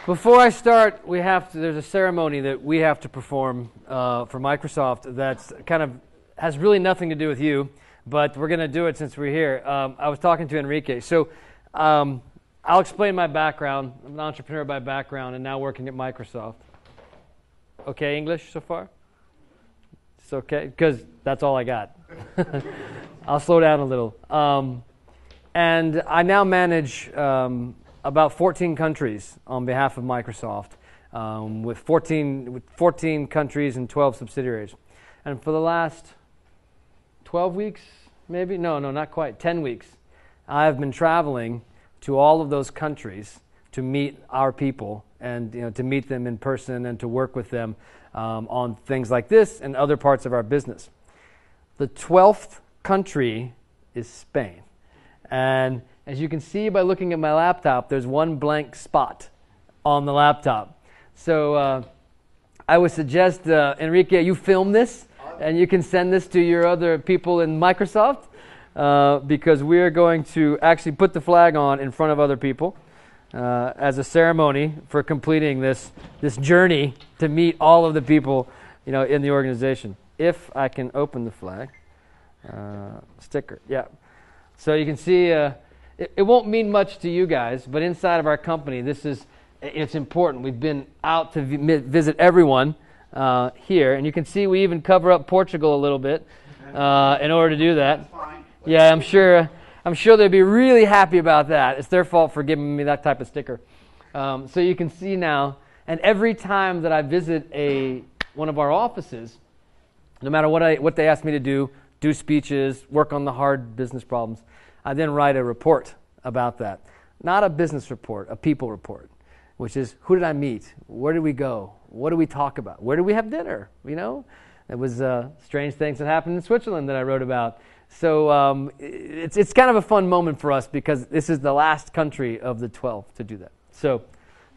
Before I start, there's a ceremony that we have to perform for Microsoft that's kind of has really nothing to do with you, but we're going to do it since we're here. I was talking to Enrique. So I'll explain my background. I'm an entrepreneur by background and now working at Microsoft. Okay, English so far? It's okay, because that's all I got. I'll slow down a little. And I now manage about 14 countries on behalf of Microsoft, with 14 countries and 12 subsidiaries. And for the last 12 weeks, maybe? No, not quite. 10 weeks. I have been traveling to all of those countries to meet our people and to meet them in person and to work with them on things like this and other parts of our business. The 12th country is Spain. And as you can see by looking at my laptop, there's one blank spot on the laptop. So I would suggest, Enrique, you film this and you can send this to your other people in Microsoft because we are going to actually put the flag on in front of other people as a ceremony for completing this journey to meet all of the people in the organization. If I can open the flag. Sticker, yeah. So you can see it won't mean much to you guys, but inside of our company, it's important. We've been out to visit everyone here, and you can see we even cover up Portugal a little bit in order to do that. Yeah, I'm sure they'd be really happy about that. It's their fault for giving me that type of sticker. So you can see now, and every time that I visit one of our offices, no matter what they ask me to do speeches, work on the hard business problems, I then write a report about that. Not a business report, a people report, which is who did I meet? Where did we go? What did we talk about? Where did we have dinner? It was strange things that happened in Switzerland that I wrote about. So it's kind of a fun moment for us because this is the last country of the 12 to do that. So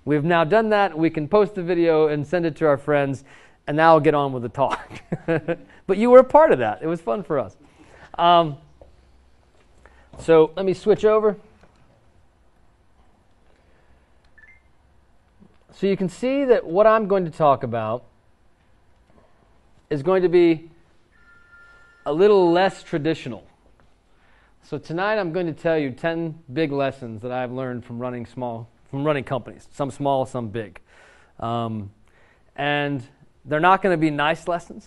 we've now done that. We can post the video and send it to our friends, and now I'll get on with the talk. But you were a part of that. It was fun for us. So let me switch over. So you can see that what I'm going to talk about is going to be a little less traditional. So tonight I'm going to tell you 10 big lessons that I've learned from running companies, some small, some big. And they're not going to be nice lessons.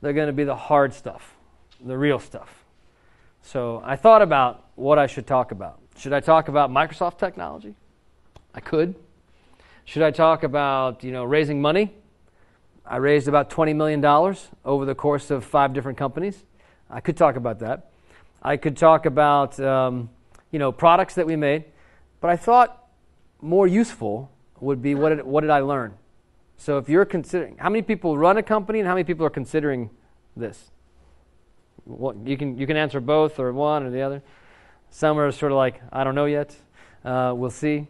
They're going to be the hard stuff, the real stuff. So I thought about what I should talk about. Should I talk about Microsoft technology? I could. Should I talk about, raising money? I raised about $20 million over the course of 5 different companies. I could talk about that. I could talk about, products that we made. But I thought more useful would be what did I learn? So if you're considering, how many people run a company and how many people are considering this? You can answer both or one or the other. Some are sort of like, I don't know yet. We'll see.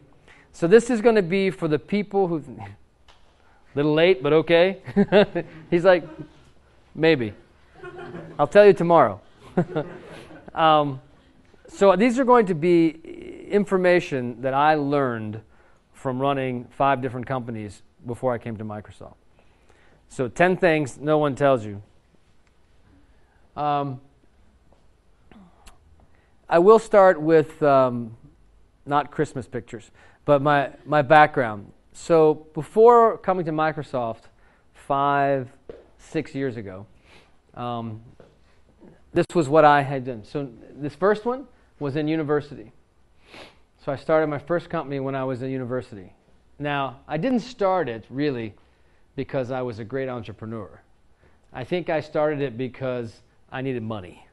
So this is going to be for the people who, little late, but okay. He's like, maybe. I'll tell you tomorrow. So these are going to be information that I learned from running 5 different companies before I came to Microsoft. So 10 things no one tells you. I will start with not Christmas pictures, but my background. So before coming to Microsoft 5-6 years ago, this was what I had done. So this first one was in university. So I started my first company when I was in university. Now, I didn't start it really because I was a great entrepreneur. I think I started it because I needed money.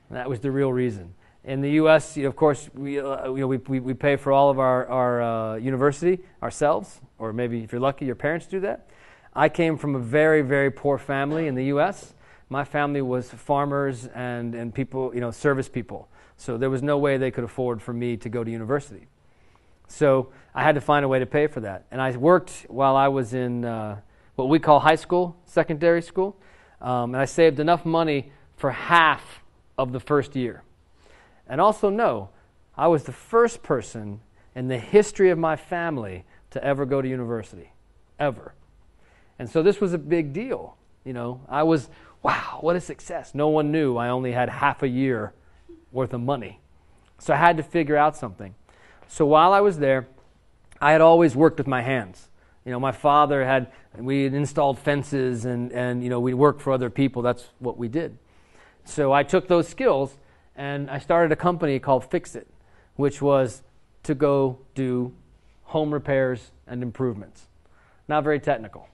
That was the real reason. In the U.S., of course, we pay for all of our university ourselves, or maybe if you're lucky, your parents do that. I came from a very, very poor family in the U.S. My family was farmers and people, service people. So there was no way they could afford for me to go to university. So I had to find a way to pay for that. And I worked while I was in what we call high school, secondary school. And I saved enough money for half of the first year. And also know, I was the first person in the history of my family to to ever go to university, ever. And so this was a big deal. I was, wow, what a success. No one knew I only had half a year worth of money. So I had to figure out something. So while I was there, I had always worked with my hands. My father we had installed fences and we worked for other people. That's what we did. So I took those skills and I started a company called Fix It, which was to go do home repairs and improvements. Not very technical.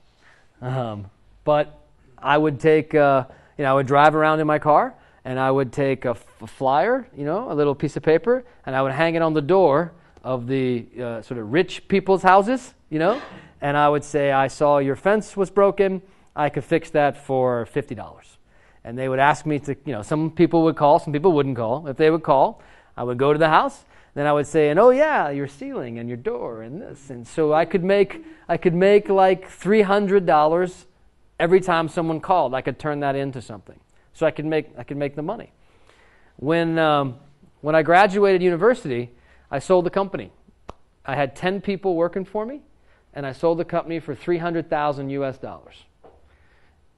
But I would take, I would drive around in my car and I would take a flyer, a little piece of paper, and I would hang it on the door of the sort of rich people's houses, and I would say, I saw your fence was broken. I could fix that for $50. And they would ask me to, some people would call, some people wouldn't call. If they would call, I would go to the house. Then I would say, and oh yeah, your ceiling and your door and this. And so I could make like $300 every time someone called. I could turn that into something. So I could make the money. When I graduated university, I sold the company. I had 10 people working for me, and I sold the company for $300,000 US.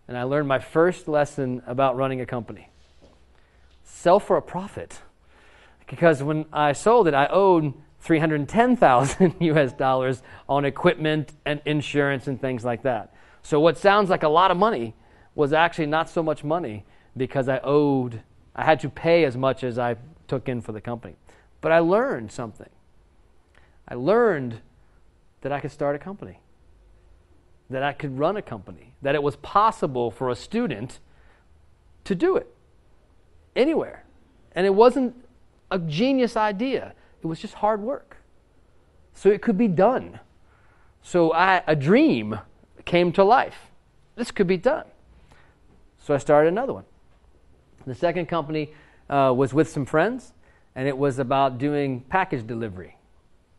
And I learned my first lesson about running a company. Sell for a profit. Because when I sold it, I owed $310,000 US on equipment and insurance and things like that. So what sounds like a lot of money was actually not so much money because I had to pay as much as I took in for the company. But I learned something. I learned that I could start a company, that I could run a company, that it was possible for a student to do it anywhere. And it wasn't a genius idea. It was just hard work. So it could be done. So a dream came to life. This could be done. So I started another one. The second company was with some friends, and it was about doing package delivery,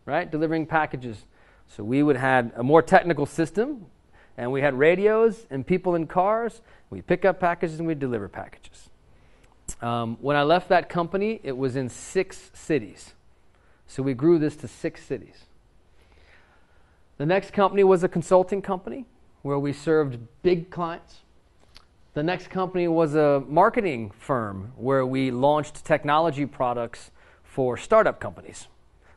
right? Delivering packages. So we would have a more technical system, and we had radios and people in cars. We'd pick up packages and we'd deliver packages. When I left that company, it was in 6 cities. So we grew this to 6 cities. The next company was a consulting company where we served big clients. The next company was a marketing firm where we launched technology products for startup companies.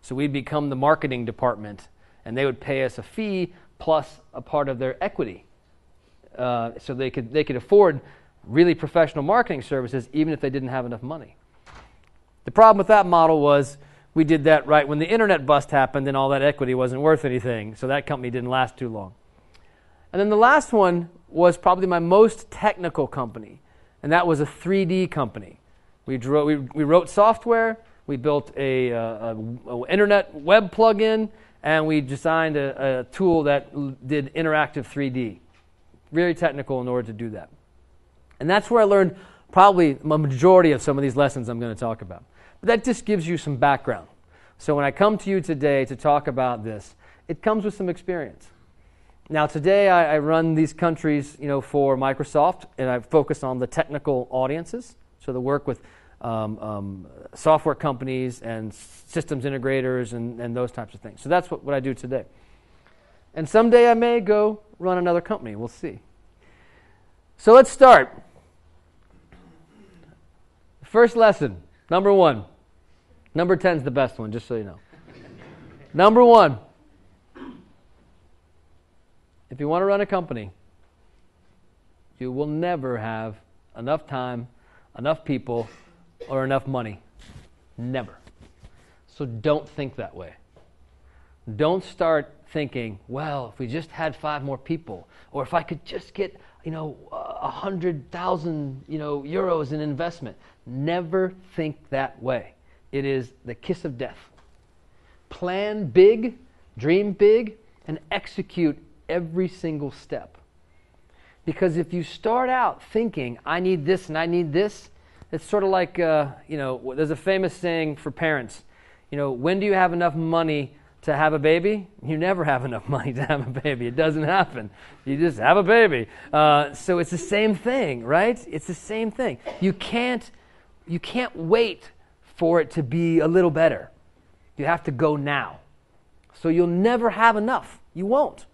So we'd become the marketing department, and they would pay us a fee plus a part of their equity. So they could afford really professional marketing services even if they didn't have enough money. The problem with that model was we did that right when the internet bust happened and all that equity wasn't worth anything, so that company didn't last too long. And then the last one was probably my most technical company, and that was a 3D company. We wrote software, we built a internet web plugin, and we designed a tool that did interactive 3D. Very technical in order to do that. And that's where I learned probably a majority of some of these lessons I'm going to talk about. But that just gives you some background. So when I come to you today to talk about this, it comes with some experience. Now today I run these countries, for Microsoft, and I focus on the technical audiences. So the work with software companies and systems integrators and those types of things. So that's what I do today. And someday I may go run another company. We'll see. So let's start. First lesson, number 1. Number 10 is the best one, just so you know. Number 1. If you want to run a company, you will never have enough time, enough people, or enough money. Never. So don't think that way. Don't start thinking, well, if we just had 5 more people, or if I could just get, 100,000, euros in investment. Never think that way. It is the kiss of death. Plan big, dream big, and execute every single step. Because if you start out thinking, I need this and I need this, it's sort of like, there's a famous saying for parents, when do you have enough money to have a baby? You never have enough money to have a baby. It doesn't happen. You just have a baby. So it's the same thing, right? It's the same thing. You can't wait for it to be a little better. You have to go now. So you'll never have enough. You won't.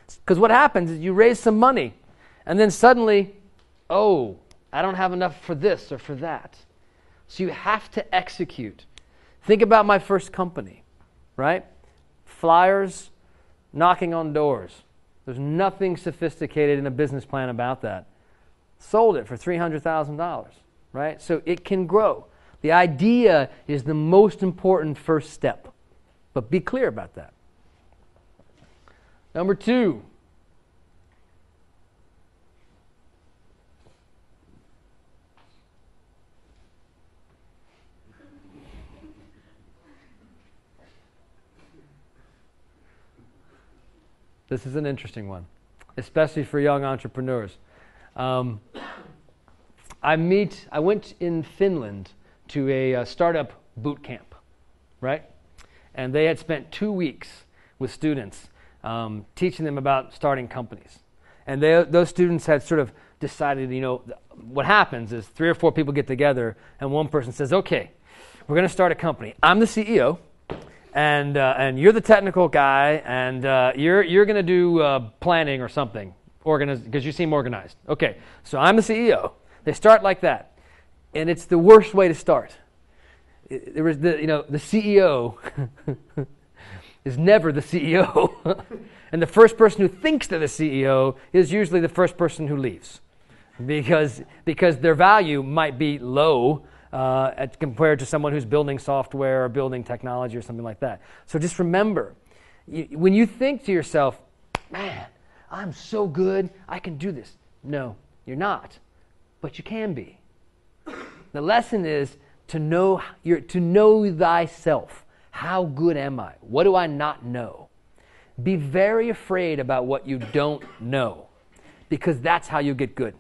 Because what happens is you raise some money, and then suddenly, oh, I don't have enough for this or for that. So you have to execute. Think about my first company, right? Flyers, knocking on doors. There's nothing sophisticated in a business plan about that. Sold it for $300,000, right? So it can grow. The idea is the most important first step. But be clear about that. Number 2. This is an interesting one, especially for young entrepreneurs. I went in Finland to a startup boot camp, right? And they had spent 2 weeks with students teaching them about starting companies. And those students had sort of decided, what happens is 3 or 4 people get together and one person says, okay, we're going to start a company. I'm the CEO. And you're the technical guy, and you're going to do planning or something, because you seem organized. Okay, so I'm the CEO. They start like that, and it's the worst way to start. There was the CEO is never the CEO, and the first person who thinks they're the CEO is usually the first person who leaves, because their value might be low. Compared to someone who's building software or building technology or something like that. So just remember, when you think to yourself, man, I'm so good, I can do this. No, you're not, but you can be. The lesson is to know thyself. How good am I? What do I not know? Be very afraid about what you don't know, because that's how you get good.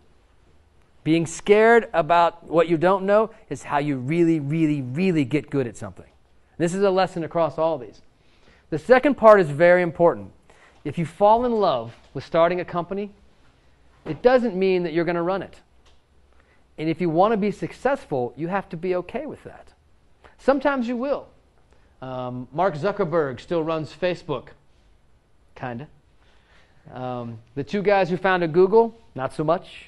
Being scared about what you don't know is how you really, really, really get good at something. This is a lesson across all of these. The second part is very important. If you fall in love with starting a company, it doesn't mean that you're going to run it. And if you want to be successful, you have to be okay with that. Sometimes you will. Mark Zuckerberg still runs Facebook. Kind of. The 2 guys who founded Google, not so much.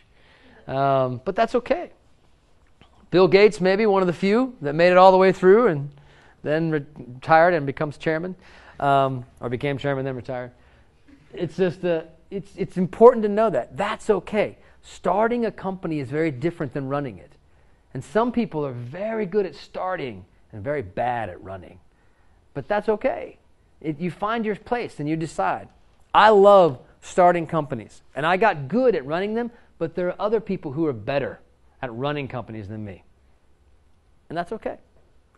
But that's okay. Bill Gates, maybe one of the few that made it all the way through and then retired and becomes chairman, or became chairman then retired. It's just it's important to know that. That's okay. Starting a company is very different than running it. And some people are very good at starting and very bad at running. But that's okay. You find your place and you decide. I love starting companies, and I got good at running them. But there are other people who are better at running companies than me. And that's okay.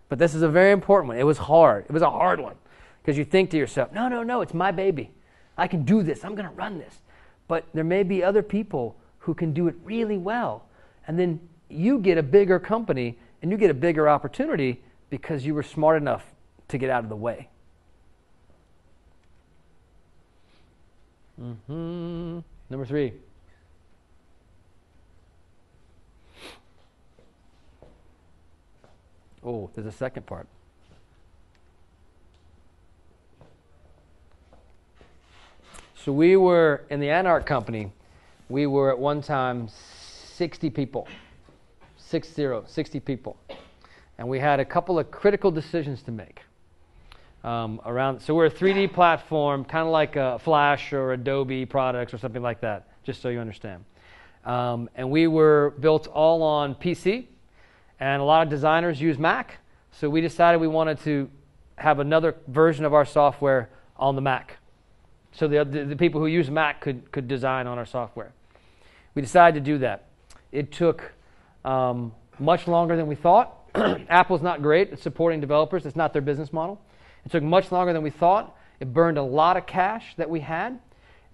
But this is a very important one. It was hard. It was a hard one. Because you think to yourself, no, it's my baby. I can do this. I'm going to run this. But there may be other people who can do it really well. And then you get a bigger company and you get a bigger opportunity because you were smart enough to get out of the way. Number 3. Oh, there's a second part. So we were, in the Anark company, we were at one time 60 people. 60 people. And we had a couple of critical decisions to make. So we're a 3D platform, kind of like a Flash or Adobe products or something like that, just so you understand. And we were built all on PC. And a lot of designers use Mac, so we decided we wanted to have another version of our software on the Mac. So the people who use Mac could design on our software. We decided to do that. It took much longer than we thought. Apple's not great at supporting developers. It's not their business model. It took much longer than we thought. It burned a lot of cash that we had.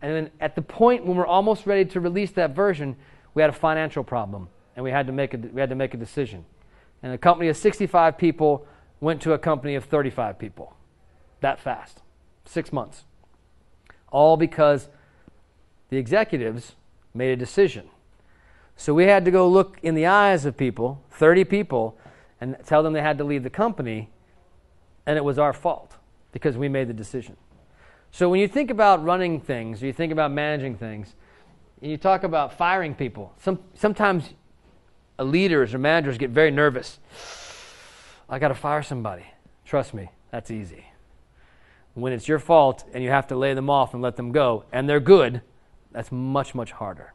And then at the point when we're almost ready to release that version, we had a financial problem. And we had to make a decision. And a company of 65 people went to a company of 35 people. That fast. 6 months. All because the executives made a decision. So we had to go look in the eyes of people, 30 people, and tell them they had to leave the company, and it was our fault because we made the decision. So when you think about running things, or you think about managing things, and you talk about firing people, sometimes leaders or managers get very nervous. I got to fire somebody. Trust me, that's easy. When it's your fault and you have to lay them off and let them go, and they're good, that's much, much harder.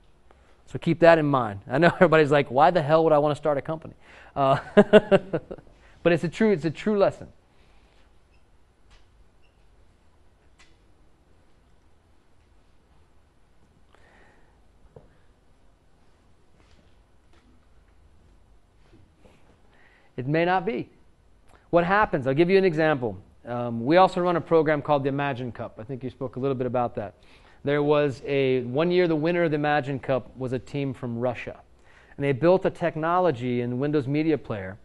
So keep that in mind. I know everybody's like, why the hell would I want to start a company? But it's a true lesson. It may not be. What happens? I'll give you an example. We also run a program called the Imagine Cup. I think you spoke a little bit about that. There was one year the winner of the Imagine Cup was a team from Russia. And they built a technology in Windows Media Player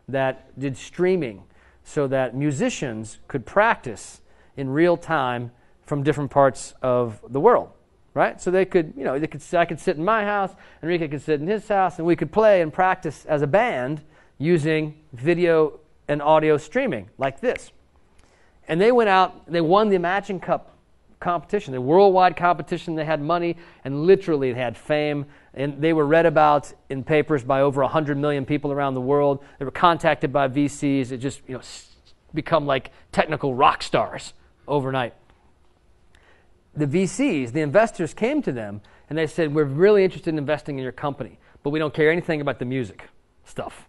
that did streaming so that musicians could practice in real time from different parts of the world. Right? So I could sit in my house, Enrique could sit in his house, and we could play and practice as a band using video and audio streaming like this. And they went out, they won the Imagine Cup competition, the worldwide competition. They had money, and literally they had fame, and they were read about in papers by over 100 million people around the world. They were contacted by VCs. It just become like technical rock stars overnight. The VCs, the investors, came to them and they said, we're really interested in investing in your company, but we don't care anything about the music stuff.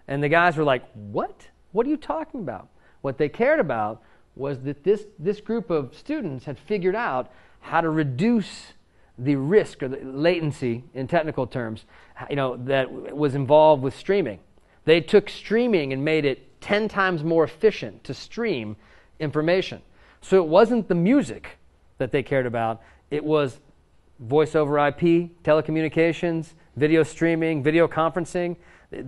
And the guys were like, what? What are you talking about? What they cared about was that this group of students had figured out how to reduce the risk or the latency in technical terms, that was involved with streaming. They took streaming and made it 10 times more efficient to stream information. So it wasn't the music that they cared about. It was voice over IP, telecommunications, video streaming, video conferencing,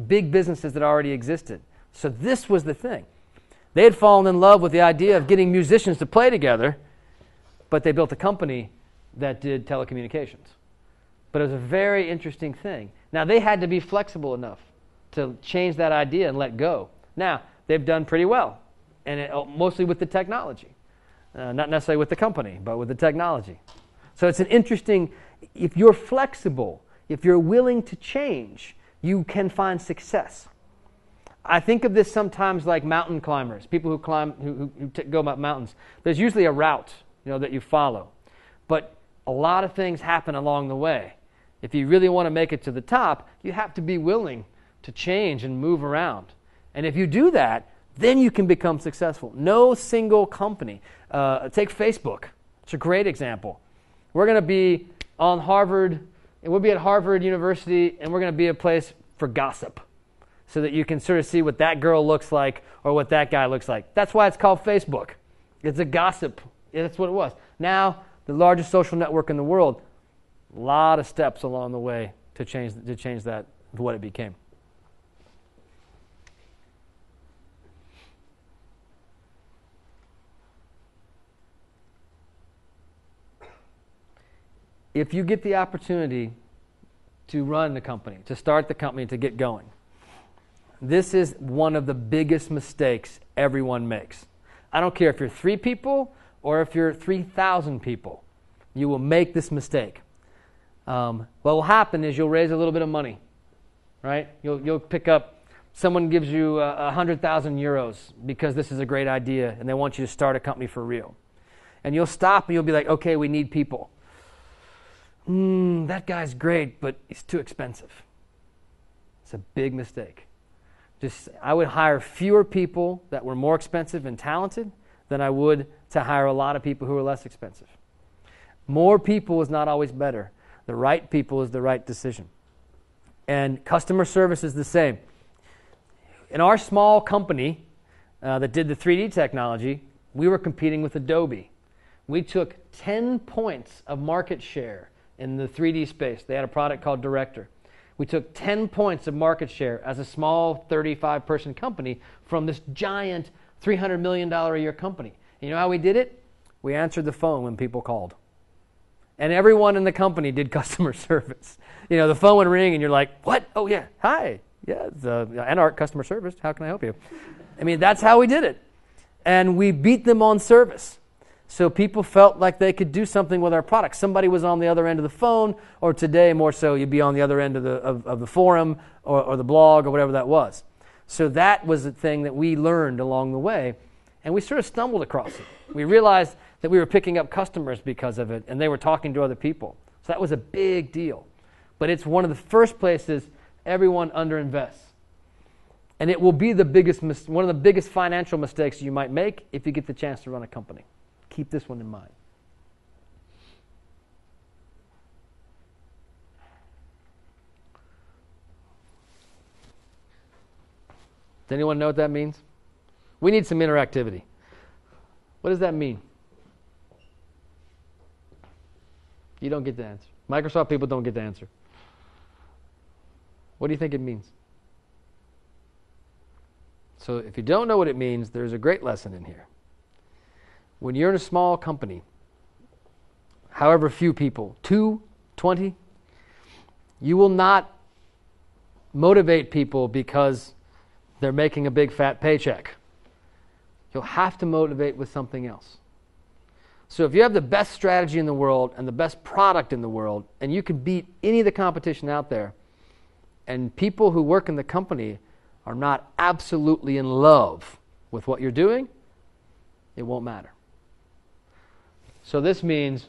big businesses that already existed. So this was the thing. They had fallen in love with the idea of getting musicians to play together, but they built a company that did telecommunications. But it was a very interesting thing. Now, they had to be flexible enough to change that idea and let go. Now, they've done pretty well, and mostly with the technology. Not necessarily with the company, but with the technology. So it's an interesting, if you're flexible, if you're willing to change, you can find success. I think of this sometimes like mountain climbers, people who climb, who go up mountains. There's usually a route, that you follow. But a lot of things happen along the way. If you really want to make it to the top, you have to be willing to change and move around. And if you do that, then you can become successful. No single company. Take Facebook. It's a great example. We're going to be on Harvard, and we'll be at Harvard University, and we're going to be a place for gossip so that you can sort of see what that girl looks like or what that guy looks like. That's why it's called Facebook. It's a gossip. That's what it was. Now, the largest social network in the world, a lot of steps along the way to change that to what it became. If you get the opportunity to run the company, to start the company, to get going, this is one of the biggest mistakes everyone makes. I don't care if you're 3 people or if you're 3,000 people. You will make this mistake. What will happen is you'll raise a little bit of money, right? You'll pick up, someone gives you 100,000 euros because this is a great idea and they want you to start a company for real. And you'll stop and you'll be like, okay, we need people. That guy's great, but he's too expensive. It's a big mistake. I would hire fewer people that were more expensive and talented than I would to hire a lot of people who are less expensive. More people is not always better. The right people is the right decision. And customer service is the same. In our small company that did the 3D technology, we were competing with Adobe. We took 10 points of market share in the 3D space. They had a product called Director. We took 10 points of market share as a small 35-person company from this giant $300 million a year company. And you know how we did it? We answered the phone when people called. And everyone in the company did customer service. The phone would ring and you're like, what? Oh, yeah. Hi. Yeah, it's Anark customer service. How can I help you? That's how we did it. And we beat them on service. So people felt like they could do something with our product. Somebody was on the other end of the phone, or today more so, you'd be on the other end of the forum or the blog or whatever that was. So that was a thing that we learned along the way, and we sort of stumbled across it. We realized that we were picking up customers because of it, and they were talking to other people. So that was a big deal. But it's one of the first places everyone underinvests. And it will be one of the biggest financial mistakes you might make if you get the chance to run a company. Keep this one in mind. Does anyone know what that means? We need some interactivity. What does that mean? You don't get the answer. Microsoft people don't get the answer. What do you think it means? So if you don't know what it means, there's a great lesson in here. When you're in a small company, however few people, 2, 20, you will not motivate people because they're making a big fat paycheck. You'll have to motivate with something else. So if you have the best strategy in the world and the best product in the world, and you can beat any of the competition out there, and people who work in the company are not absolutely in love with what you're doing, it won't matter. So this means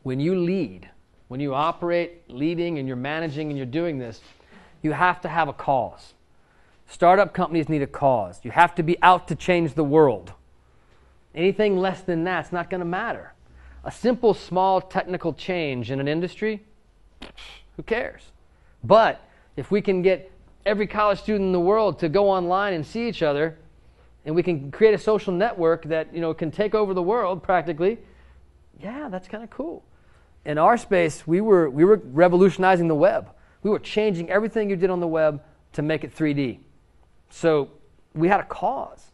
when you lead, when you operate leading and you're managing and you're doing this, you have to have a cause. Startup companies need a cause. You have to be out to change the world. Anything less than that's not going to matter. A simple, small technical change in an industry, who cares? But if we can get every college student in the world to go online and see each other, and we can create a social network that can take over the world practically, yeah, that's kind of cool. In our space, we were revolutionizing the web. We were changing everything you did on the web to make it 3D. So we had a cause.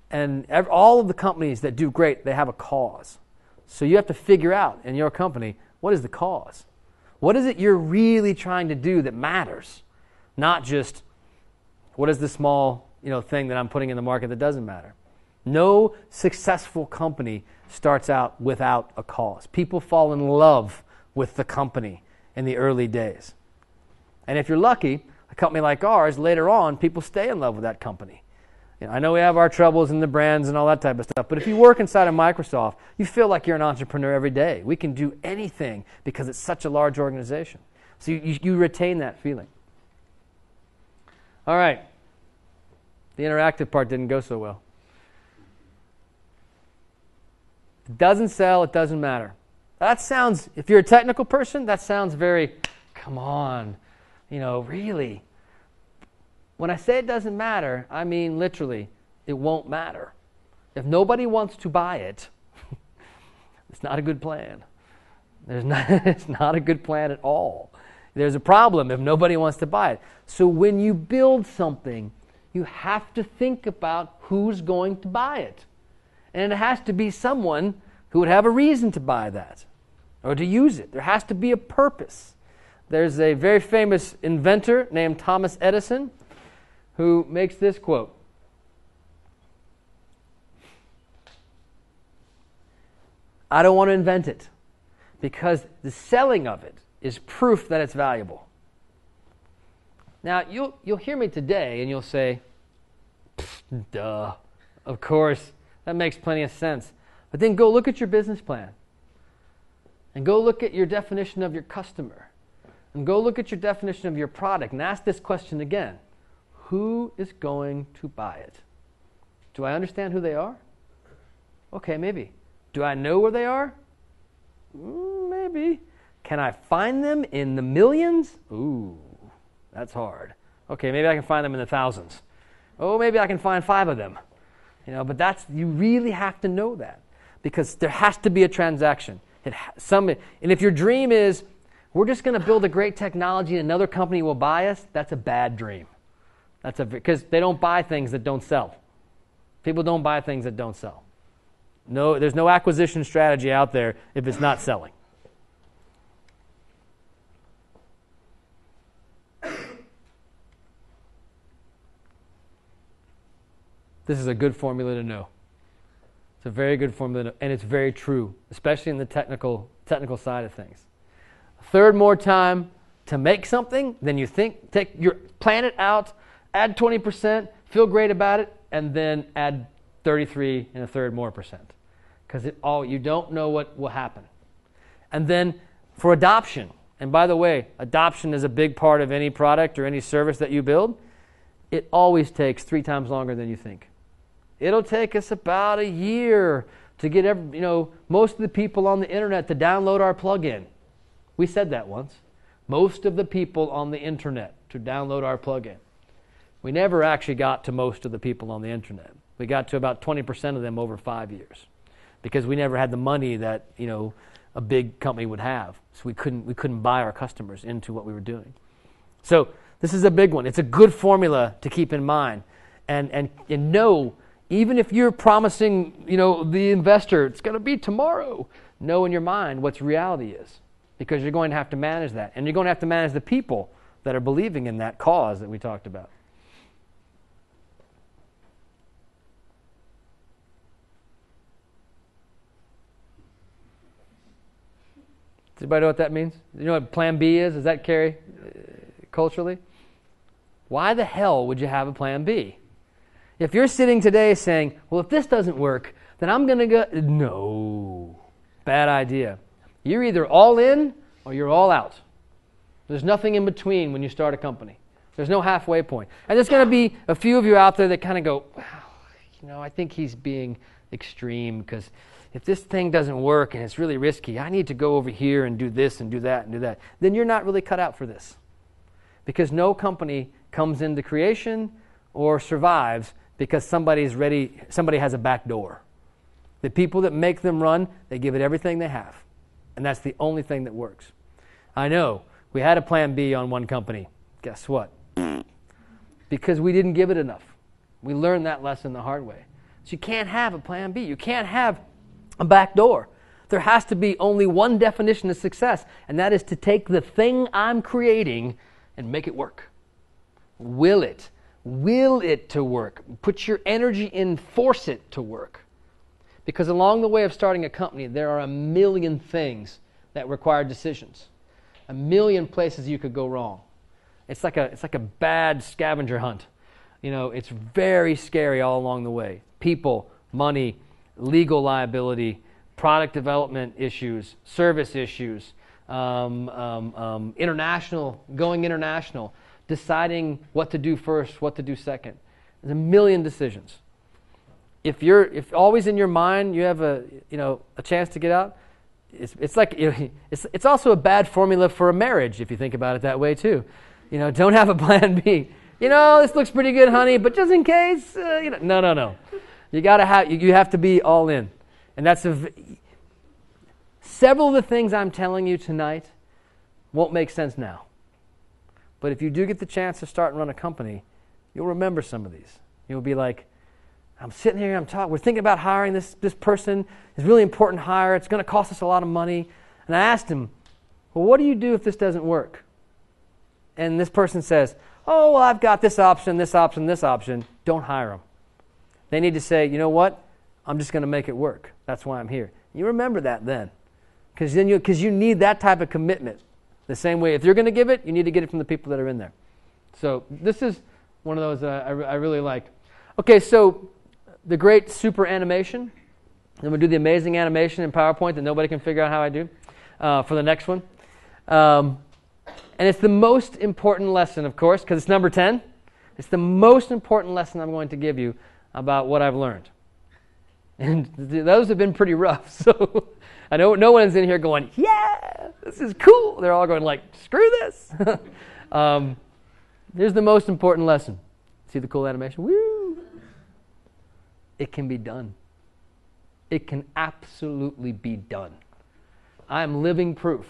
And all of the companies that do great, they have a cause. So you have to figure out in your company, what is the cause? What is it you're really trying to do that matters? Not just, what is the small thing that I'm putting in the market that doesn't matter? No successful company starts out without a cause. People fall in love with the company in the early days. And if you're lucky, a company like ours, later on, people stay in love with that company. I know we have our troubles in the brands and all that type of stuff, but if you work inside of Microsoft, you feel like you're an entrepreneur every day. We can do anything because it's such a large organization. So you retain that feeling. All right. The interactive part didn't go so well. If it doesn't sell, it doesn't matter. That sounds, if you're a technical person, that sounds very, come on, really. When I say it doesn't matter, I mean literally, it won't matter. If nobody wants to buy it, it's not a good plan. It's not a good plan at all. There's a problem if nobody wants to buy it. So when you build something, you have to think about who's going to buy it. And it has to be someone who would have a reason to buy that or to use it. There has to be a purpose. There's a very famous inventor named Thomas Edison who makes this quote. I don't want to invent it because the selling of it is proof that it's valuable. Now, you'll hear me today and you'll say, duh, of course, that makes plenty of sense. But then go look at your business plan and go look at your definition of your customer and go look at your definition of your product and ask this question again. Who is going to buy it? Do I understand who they are? Okay, maybe. Do I know where they are? Maybe. Can I find them in the millions? Ooh, that's hard. Okay, maybe I can find them in the thousands. Oh, maybe I can find 5 of them. But you really have to know that because there has to be a transaction. And if your dream is, we're just going to build a great technology and another company will buy us, that's a bad dream. Because they don't buy things that don't sell. People don't buy things that don't sell. No, there's no acquisition strategy out there if it's not selling. This is a good formula to know. It's It's a very good formula, and it's very true, especially in the technical side of things. A third more time to make something than you think. Plan it out, add 20%, feel great about it, and then add 33 and a third more percent. Because you don't know what will happen. And then for adoption, and by the way, adoption is a big part of any product or any service that you build. It always takes 3 times longer than you think. It'll take us about a year to get most of the people on the internet to download our plugin. We said that once. Most of the people on the internet to download our plugin. We never actually got to most of the people on the internet. We got to about 20% of them over 5 years because we never had the money that a big company would have. So we couldn't buy our customers into what we were doing. So this is a big one. It's a good formula to keep in mind, and know, even if you're promising the investor it's going to be tomorrow, know in your mind what reality is, because you're going to have to manage that, and you're going to have to manage the people that are believing in that cause that we talked about. Does anybody know what that means? You know what plan B is? Does that carry culturally? Why the hell would you have a plan B? If you're sitting today saying, well, if this doesn't work, then I'm going to go... No. Bad idea. You're either all in or you're all out. There's nothing in between when you start a company. There's no halfway point. And there's going to be a few of you out there that kind of go, wow, I think he's being extreme because if this thing doesn't work and it's really risky, I need to go over here and do this and do that and do that. Then you're not really cut out for this. Because no company comes into creation or survives because somebody has a back door. The people that make them run, they give it everything they have. And that's the only thing that works. I know, we had a plan B on one company. Guess what? Because we didn't give it enough. We learned that lesson the hard way. So you can't have a plan B. You can't have a back door. There has to be only one definition of success, and that is to take the thing I'm creating and make it work. Will it to work. Put your energy in, force it to work. Because along the way of starting a company, there are a million things that require decisions. A million places you could go wrong. It's like a bad scavenger hunt. It's very scary all along the way. People, money, legal liability, product development issues, service issues, going international, deciding what to do first, what to do second. There's a million decisions. If always in your mind you have a chance to get out, it's also a bad formula for a marriage if you think about it that way too. Don't have a plan B. This looks pretty good, honey, but just in case, no. You have to be all in. And that's several of the things I'm telling you tonight won't make sense now. But if you do get the chance to start and run a company, you'll remember some of these. You'll be like, I'm sitting here, we're thinking about hiring this person. It's a really important hire. It's going to cost us a lot of money. And I asked him, well, what do you do if this doesn't work? And this person says, oh, well, I've got this option, this option, this option. Don't hire them. They need to say, you know what? I'm just going to make it work. That's why I'm here. You remember that then. Because you need that type of commitment. The same way, if you're going to give it, you need to get it from the people that are in there. So this is one of those I really like. Okay, so the great super animation. I'm going to do the amazing animation in PowerPoint that nobody can figure out how I do for the next one. And it's the most important lesson, of course, because it's number 10. It's the most important lesson I'm going to give you about what I've learned. And those have been pretty rough. So I know no one's in here going, yeah, this is cool. They're all going like, screw this. Here's the most important lesson. See the cool animation? Woo! It can be done. It can absolutely be done. I am living proof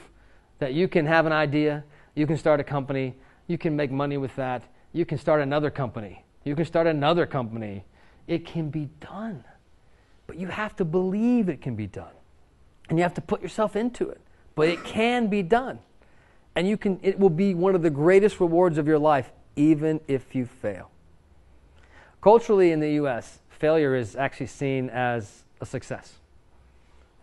that you can have an idea, you can start a company, you can make money with that, you can start another company, you can start another company. It can be done. But you have to believe it can be done. And you have to put yourself into it. But it can be done. And it will be one of the greatest rewards of your life, even if you fail. Culturally in the U.S., failure is actually seen as a success.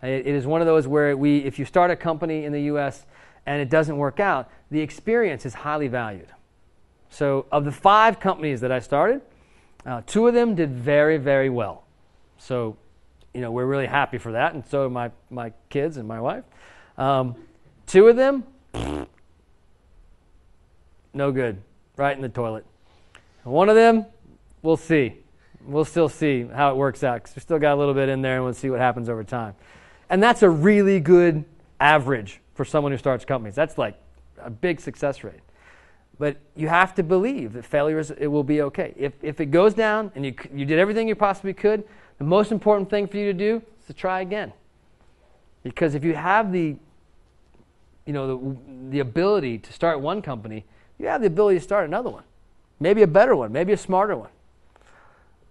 It is one of those where if you start a company in the U.S. and it doesn't work out, the experience is highly valued. So of the 5 companies that I started, 2 of them did very, very well. So, we're really happy for that, and so are my kids and my wife. 2 of them, no good, right in the toilet. 1 of them, we'll see. We'll still see how it works out, because we still got a little bit in there, and we'll see what happens over time. And that's a really good average for someone who starts companies. That's like a big success rate. But you have to believe that it will be okay. If it goes down and you did everything you possibly could, the most important thing for you to do is to try again. Because if you have the ability to start one company, you have the ability to start another one. Maybe a better one, maybe a smarter one.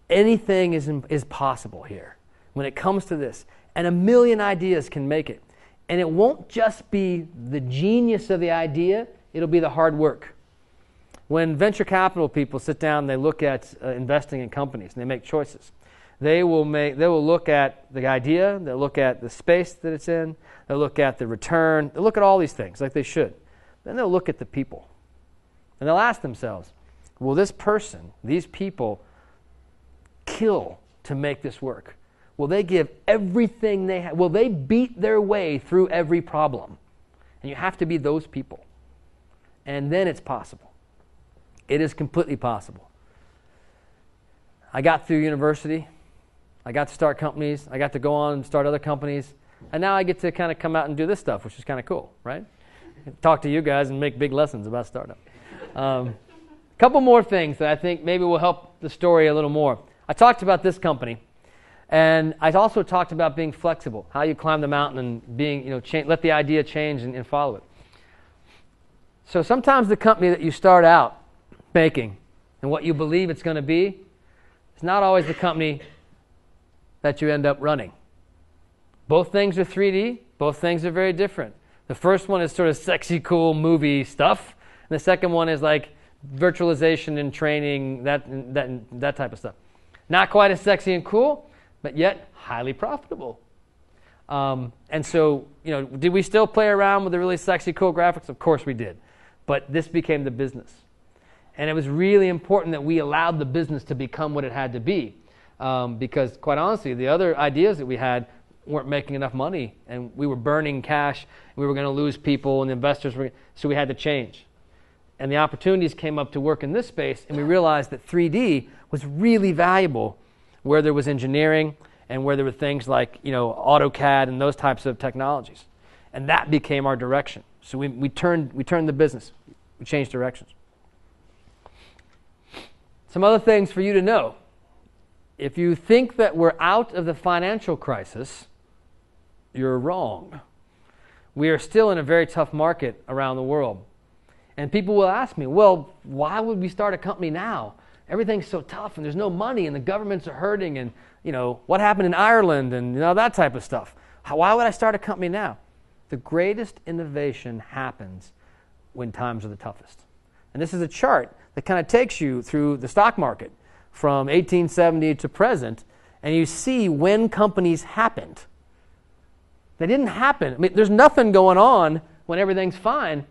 Anything is possible here when it comes to this. And a million ideas can make it. And it won't just be the genius of the idea, it'll be the hard work. When venture capital people sit down and they look at investing in companies and they make choices, they will look at the idea, they'll look at the space that it's in, they'll look at the return, they'll look at all these things like they should. Then they'll look at the people. And they'll ask themselves, will this person, these people, kill to make this work? Will they give everything they have? Will they beat their way through every problem? And you have to be those people. And then it's possible. It is completely possible. I got through university. I got to start companies. I got to go on and start other companies. And now I get to kind of come out and do this stuff, which is kind of cool, right? Talk to you guys and make big lessons about startup. A couple more things that I think maybe will help the story a little more. I talked about this company. And I also talked about being flexible, how you climb the mountain and being, let the idea change and follow it. So sometimes the company that you start out making and what you believe it's going to be is not always the company that you end up running. Both things are 3D. Both things are very different. The first one is sort of sexy, cool movie stuff. And the second one is like virtualization and training, that type of stuff. Not quite as sexy and cool, but yet highly profitable. And so, did we still play around with the really sexy, cool graphics? Of course we did. But this became the business. And it was really important that we allowed the business to become what it had to be. Because, quite honestly, the other ideas that we had weren't making enough money. And we were burning cash. And we were going to lose people and investors. So we had to change. And the opportunities came up to work in this space. And we realized that 3D was really valuable where there was engineering and where there were things like, AutoCAD and those types of technologies. And that became our direction. So we turned the business. We changed directions. Some other things for you to know. If you think that we're out of the financial crisis, you're wrong. We are still in a very tough market around the world. And people will ask me, well, why would we start a company now? Everything's so tough and there's no money and the governments are hurting and, what happened in Ireland and, that type of stuff. Why would I start a company now? The greatest innovation happens when times are the toughest. And this is a chart that kind of takes you through the stock market from 1870 to present, and you see when companies happened. They didn't happen. There's nothing going on when everything's fine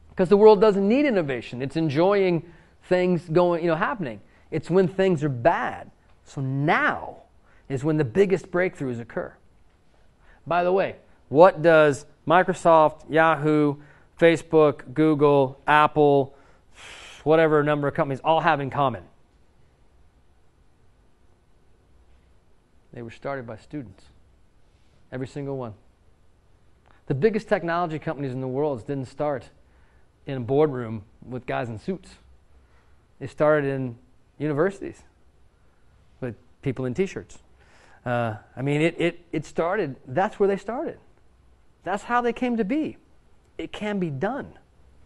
because the world doesn't need innovation. It's enjoying things happening. It's when things are bad. So now is when the biggest breakthroughs occur. By the way, what does Microsoft, Yahoo, Facebook, Google, Apple, whatever number of companies all have in common? They were started by students. Every single one. The biggest technology companies in the world didn't start in a boardroom with guys in suits. They started in universities with people in T-shirts. It started, that's where they started. That's how they came to be. It can be done.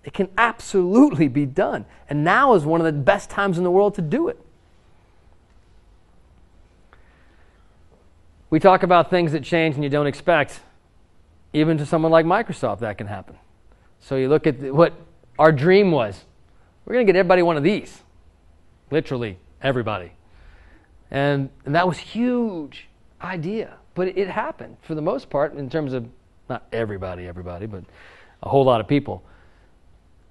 It can absolutely be done. And now is one of the best times in the world to do it. We talk about things that change and you don't expect. Even to someone like Microsoft, that can happen. So you look at what our dream was. We're going to get everybody one of these. Literally, everybody. And that was a huge idea. but it happened for the most part in terms of not everybody, but a whole lot of people.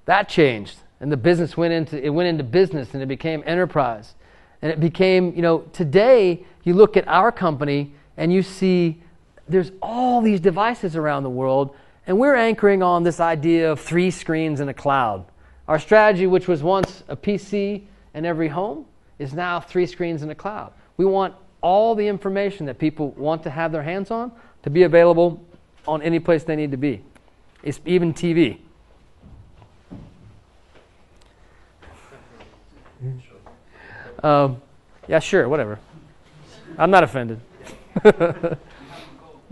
That changed, and the business went into business, and it became enterprise. And it became, today you look at our company and you see there's all these devices around the world, and we're anchoring on this idea of 3 screens in a cloud. Our strategy, which was once a PC in every home, is now 3 screens in a cloud. We want all the information that people want to have their hands on to be available on any place they need to be. It's even TV. Yeah, sure, whatever. I'm not offended.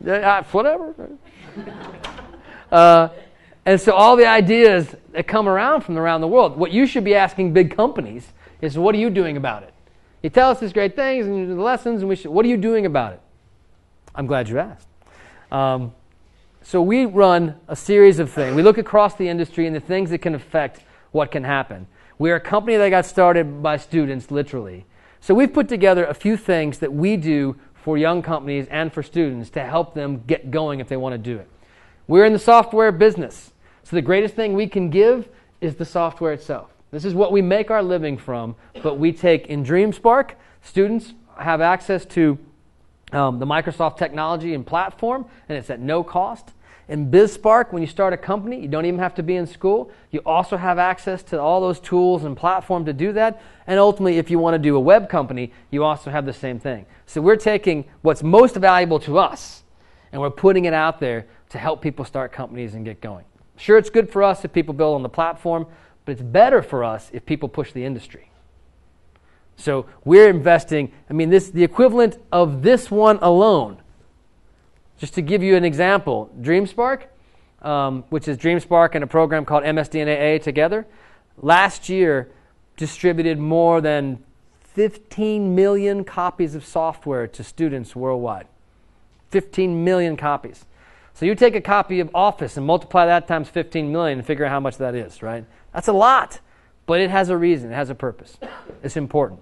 Yeah, whatever. And so all the ideas that come around from around the world, what you should be asking big companies is, what are you doing about it? You tell us these great things and the lessons, and what are you doing about it? I'm glad you asked. So we run a series of things. We look across the industry and the things that can affect what can happen. We're a company that got started by students, literally. So we've put together a few things that we do for young companies and for students to help them get going if they want to do it. We're in the software business. So the greatest thing we can give is the software itself. This is what we make our living from, but we take in DreamSpark, students have access to the Microsoft technology and platform, and it's at no cost. In BizSpark, when you start a company, you don't even have to be in school. You also have access to all those tools and platform to do that. And ultimately, if you want to do a web company, you also have the same thing. So we're taking what's most valuable to us, and we're putting it out there to help people start companies and get going. Sure, it's good for us if people build on the platform, but it's better for us if people push the industry. So we're investing, the equivalent of this one alone. Just to give you an example, DreamSpark, which is DreamSpark and a program called MSDNAA together, last year distributed more than 15 million copies of software to students worldwide. 15 million copies. So you take a copy of Office and multiply that times 15 million and figure out how much that is, right? That's a lot, but it has a reason, it has a purpose. It's important.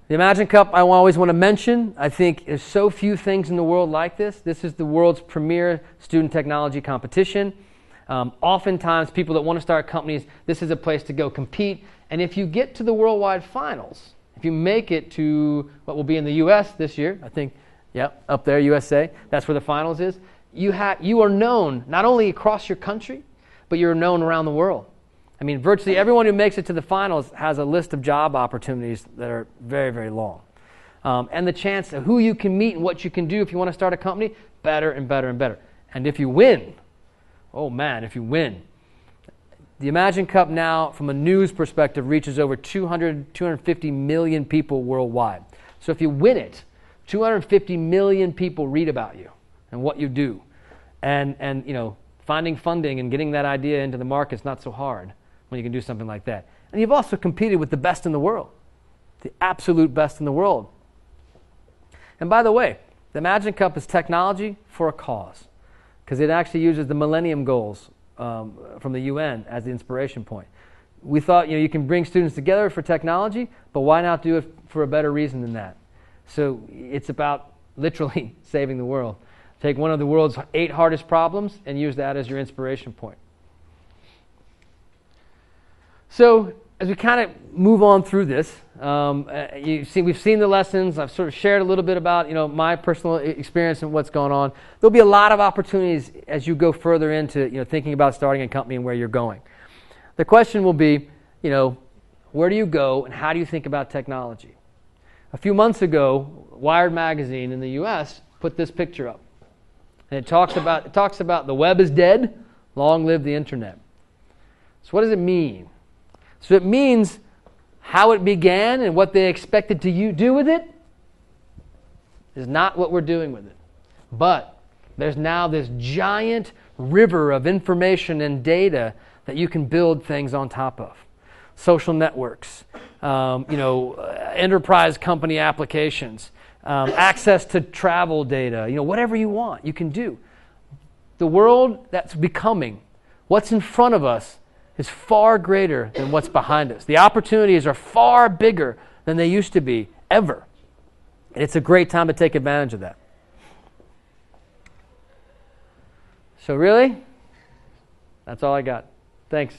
The Imagine Cup I always want to mention. I think there's so few things in the world like this. This is the world's premier student technology competition. Oftentimes, people that want to start companies, this is a place to go compete. And if you get to the worldwide finals, if you make it to what will be in the U.S. this year, I think, up there, USA, that's where the finals is, you are known not only across your country, but you're known around the world. Virtually everyone who makes it to the finals has a list of job opportunities that are very, very long. And the chance of who you can meet and what you can do if you want to start a company, better and better and better. And if you win, if you win, the Imagine Cup now, from a news perspective, reaches over 250 million people worldwide. So if you win it, 250 million people read about you and what you do. And finding funding and getting that idea into the market is not so hard when you can do something like that. And you've also competed with the best in the world, the absolute best in the world. And by the way, the Imagine Cup is technology for a cause, because it actually uses the Millennium Goals from the UN as the inspiration point. We thought, you can bring students together for technology, but why not do it for a better reason than that? So it's about literally saving the world. Take one of the world's 8 hardest problems and use that as your inspiration point. So as we kind of move on through this, we've seen the lessons. I've sort of shared a little bit about my personal experience and what's going on. There'll be a lot of opportunities as you go further into thinking about starting a company and where you're going. The question will be, where do you go and how do you think about technology? A few months ago, Wired magazine in the U.S. put this picture up. And it talks about the web is dead, long live the internet. So what does it mean? So it means how it began and what they expected to do with it is not what we're doing with it. But there's now this giant river of information and data that you can build things on top of. Social networks, enterprise company applications, access to travel data, whatever you want, you can do. The world that's becoming, what's in front of us, is far greater than what's behind us. The opportunities are far bigger than they used to be, ever. And it's a great time to take advantage of that. So really, that's all I got. Thanks.